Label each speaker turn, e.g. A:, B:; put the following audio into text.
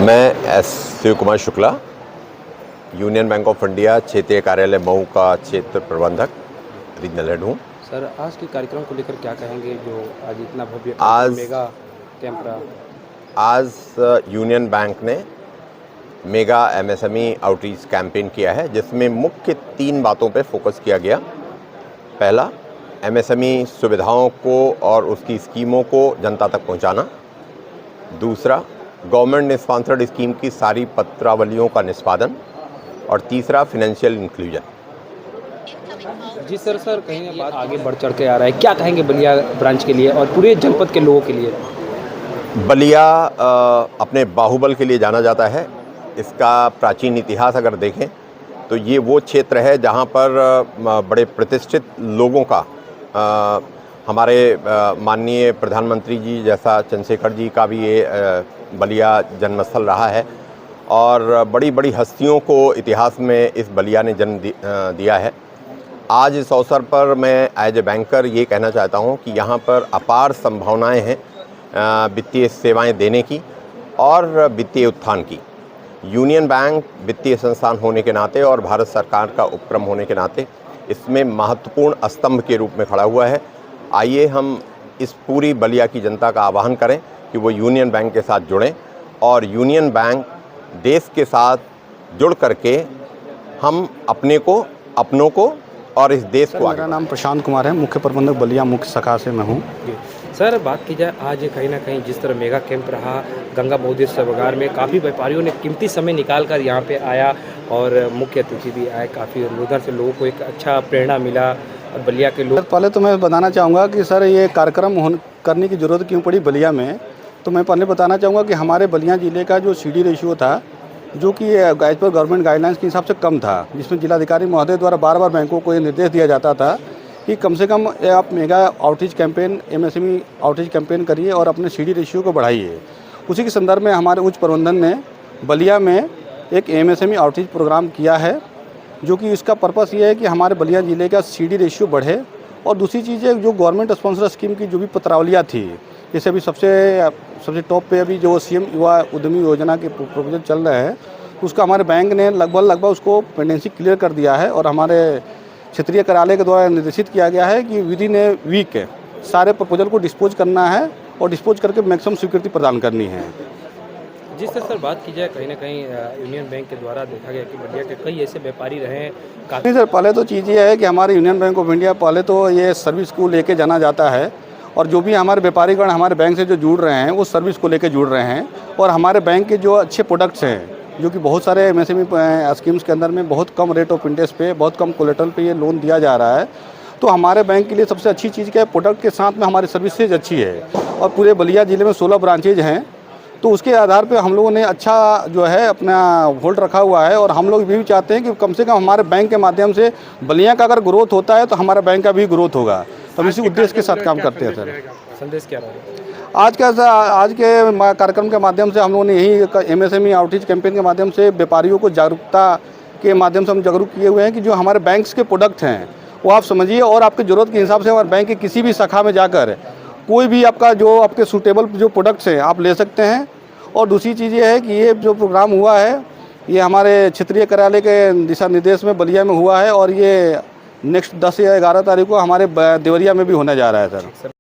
A: मैं S Shiv Kumar Shukla, Union Bank of India क्षेत्रीय कार्यालय मऊ का क्षेत्र प्रबंधक रीजनल हेड हूँ।
B: सर, आज के कार्यक्रम को लेकर क्या कहेंगे जो आज इतना भव्य
A: आज
B: मेगा कैंप रहा?
A: आज यूनियन बैंक ने मेगा एमएसएमई आउटरीच कैंपेन किया है, जिसमें मुख्य 3 बातों पे फोकस किया गया। पहला, एमएसएमई सुविधाओं को और उसकी स्कीमों को जनता तक पहुंचाना। दूसरा, गवर्नमेंट ने स्पॉन्सर्ड स्कीम की सारी पत्रावलियों का निष्पादन। और तीसरा, फाइनेंशियल इंक्लूजन।
B: जी सर, कहीं बात आगे बढ़ चढ़ के आ रहा है, क्या कहेंगे बलिया ब्रांच के लिए और पूरे जनपद के लोगों के लिए?
A: बलिया अपने बाहुबल के लिए जाना जाता है। इसका प्राचीन इतिहास अगर देखें तो ये वो क्षेत्र है जहाँ पर बड़े प्रतिष्ठित लोगों का, हमारे माननीय प्रधानमंत्री जी जैसा चंद्रशेखर जी का भी ये बलिया जन्मस्थल रहा है। और बड़ी बड़ी हस्तियों को इतिहास में इस बलिया ने जन्म दिया है। आज इस अवसर पर मैं एज ए बैंकर ये कहना चाहता हूँ कि यहाँ पर अपार संभावनाएं हैं वित्तीय सेवाएं देने की और वित्तीय उत्थान की। यूनियन बैंक वित्तीय संस्थान होने के नाते और भारत सरकार का उपक्रम होने के नाते इसमें महत्वपूर्ण स्तंभ के रूप में खड़ा हुआ है। आइए हम इस पूरी बलिया की जनता का आह्वान करें कि वो यूनियन बैंक के साथ जुड़ें और यूनियन बैंक देश के साथ जुड़ करके हम अपने को, अपनों को और इस देश को आगे।
C: मेरा नाम प्रशांत कुमार है, मुख्य प्रबंधक बलिया मुख्य शाखा से मैं हूँ।
B: सर, बात की जाए आज कहीं ना कहीं जिस तरह मेगा कैंप रहा गंगा महोदय सभागार में, काफ़ी व्यापारियों ने कीमती समय निकाल कर यहाँ पे आया और मुख्य अतिथि भी आए। काफ़ी उधर से लोगों को एक अच्छा प्रेरणा मिला और बलिया के लोग।
C: पहले तो मैं बताना चाहूँगा कि सर ये कार्यक्रम करने की ज़रूरत क्यों पड़ी बलिया में। तो मैं पहले बताना चाहूँगा कि हमारे बलिया ज़िले का जो CD रेशियो था, जो कि एज पर गवर्नमेंट गाइडलाइंस के हिसाब से कम था, जिसमें जिलाधिकारी महोदय द्वारा बार बार बैंकों को ये निर्देश दिया जाता था कि कम से कम आप mega outreach campaign, MSME outreach campaign करिए और अपने CD रेशियो को बढ़ाइए। उसी के संदर्भ में हमारे उच्च प्रबंधन ने बलिया में एक MSME आउटरीच प्रोग्राम किया है, जो कि इसका पर्पस ये है कि हमारे बलिया ज़िले का CD रेशियो बढ़े। और दूसरी चीज़ है, जो गवर्नमेंट स्पॉन्सर स्कीम की जो भी पत्रावलियाँ थी, जैसे अभी सबसे टॉप पे अभी जो CM युवा उद्यमी योजना के प्रोपोजल चल रहे हैं, उसका हमारे बैंक ने लगभग उसको पेंडेंसी क्लियर कर दिया है। और हमारे क्षेत्रीय कार्यालय के द्वारा निर्देशित किया गया है कि विदिन ए वीक सारे प्रपोजल को डिस्पोज करना है और डिस्पोज करके मैक्सिमम स्वीकृति प्रदान करनी है।
B: जिस तरह सर बात की जाए, कहीं ना कहीं यूनियन बैंक के द्वारा देखा गया कि बलिया के कई ऐसे व्यापारी रहे हैं।
C: नहीं सर, पहले तो चीज़ ये है कि हमारे यूनियन बैंक ऑफ इंडिया पहले तो ये सर्विस को लेके जाना जाता है और जो भी हमारे व्यापारीगण हमारे बैंक से जो जुड़ रहे हैं वो सर्विस को लेके जुड़ रहे हैं। और हमारे बैंक के जो अच्छे प्रोडक्ट्स हैं, जो कि बहुत सारे MSME स्कीम्स के अंदर में बहुत कम रेट ऑफ इंटरेस्ट पे, बहुत कम कोलेटरल पे ये लोन दिया जा रहा है। तो हमारे बैंक के लिए सबसे अच्छी चीज़ क्या है, प्रोडक्ट के साथ में हमारी सर्विसेज अच्छी है। और पूरे बलिया ज़िले में 16 ब्रांचेज हैं, तो उसके आधार पे हम लोगों ने अच्छा जो है अपना होल्ड रखा हुआ है। और हम लोग ये भी चाहते हैं कि कम से कम हमारे बैंक के माध्यम से बलिया का अगर ग्रोथ होता है तो हमारा बैंक का भी ग्रोथ होगा। तो हम इसी उद्देश्य के साथ काम करते हैं। सर,
B: संदेश क्या रहेगा
C: आज के कार्यक्रम के माध्यम से हम लोगों ने यही MSME आउटरीच कैंपेन के माध्यम से व्यापारियों को जागरूकता के माध्यम से हम जागरूक किए हुए हैं कि जो हमारे बैंक्स के प्रोडक्ट हैं वो आप समझिए और आपकी ज़रूरत के हिसाब से हमारे बैंक के किसी भी शाखा में जाकर कोई भी आपके सूटेबल जो प्रोडक्ट्स हैं आप ले सकते हैं। और दूसरी चीज़ ये है कि ये जो प्रोग्राम हुआ है ये हमारे क्षेत्रीय कार्यालय के दिशा निर्देश में बलिया में हुआ है और ये नेक्स्ट 10 या 11 तारीख को हमारे देवरिया में भी होने जा रहा है। सर।